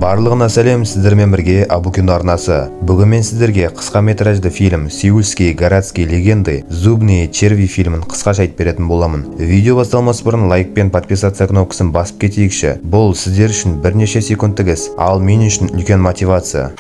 Барлығына сәлем, сіздермен бірге Абукино арнасы. Бүгін мен сіздерге қысқа метражды фильм «Сеульские городские легенды. Зубные черви» фильмін қысқаша айтып беретін боламын. Видео басталмас бұрын лайк пен подписация кнопкасын басып кетейікші. Бұл сіздер үшін бірнеше секундтық іс, ал мен үшін үлкен мотивация.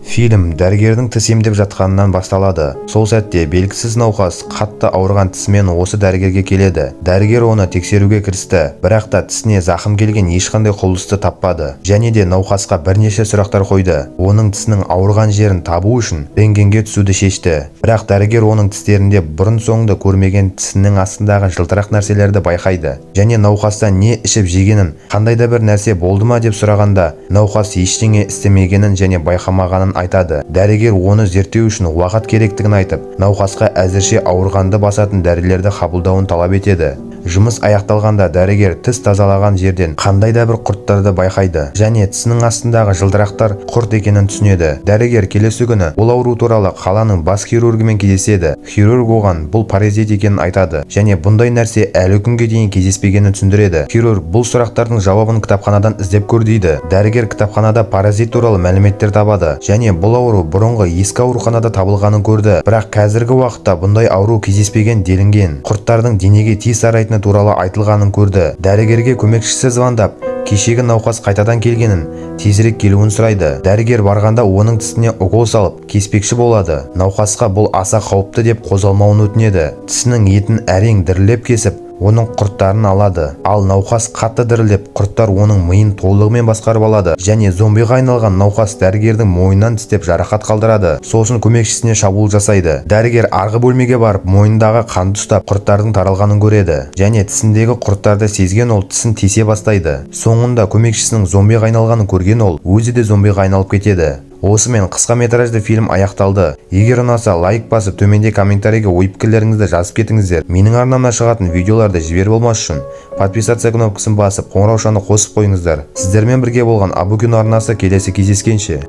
Фильм дәрігердің тіс емдеп жатқанынан басталады. Сол сәтте белгісіз науқас қатты ауырған тісімен осы дәрігерге келеді. Дәрігер оны тексеруге кірісті, бірақ та тісіне зақым келген ешқандай құбылысты таппады. Және де науқасқа бірнеше сұрақтар қойды. Оның тісінің ауырған жерін табу үшін рентгенге түсуді шешті. Бірақ дәрігер оның тістерінде бұрын соңды көрмеген тісінің астындағы жылтырақ нәрселерді байқайды. Және науқастан не ішіп жегенін, қандай да бір нәрсе болды ма деп сұрағанда, науқас ештеңе істемегенін және байқамағанын айтады. Дәрігер оны зерттеу үшін уақыт керектігін айтып, науқасқа әзірше ауырғанды басатын дәрілерді қабылдауын талап етеді. Жұмыс аяқталғанда дәрігер тіс тазалаған жерден қандай да бір құрттарды байқайды және тісінің астындағы жылтырақтар құрт екенін түсінеді. Дәрігер келесі күні бұл ауру туралы қаланың бас хирургімен кездеседі. Хирург оған бұл паразит екенін айтады және бұндай нәрсе әлі күнге дейін кездеспегенін түсіндіреді. Хирург бұл сұрақтардың жауабын кітапханадан іздеп көр дейді. Дәрігер кітапханада паразит туралы мәліметтер табады және бұл ауру бұрынғы ескі ауруханада табылғанын көрді. Бірақ қазіргі уақытта бұндай ауру кездеспеген делінген. Құрттардың денеге тез тарайтыны туралы айтылғанын көрді. Дәрігерге көмекшісі звондап, кешегі науқас қайтадан келгенін, тезірек келуін сұрайды. Дәрігер барғанда оның тісіне укол салып, кеспекші болады. Науқасқа бұл аса қауіпті деп қозғалмауын өтінеді. Тісінің етін әрең дірілеп кесіп, оның құрттарын алады. Ал науқас қатты дірілдеп, құрттар оның миын толығымен басқарып алады және зомбиға айналған науқас дәрігердің мойнынан тістеп жарақат қалдырады. Сосын көмекшісіне шабуыл жасайды. Дәрігер арғы бөлмеге барып, мойнындағы қанды ұстап, құрттардың таралғанын көреді және тісіндегі құрттарды сезген ол тісін тесе бастайды. Соңында көмекшісінің зомбиға айналғанын көрген ол өзі де зомбиға айналып кетеді. Осымен қысқа метражды фильм аяқталды. Егер ұнаса, лайк басып, төменде комментарийге ой-пікірлеріңізді жазып кетіңіздер. Менің арнамнан шығатын видеоларды жіберіп болмас үшін подписация кнопкасын басып, қоңыраушаны қосып қойыңыздар. Сіздермен бірге болған Абукино арнасы, келесі кездескенше.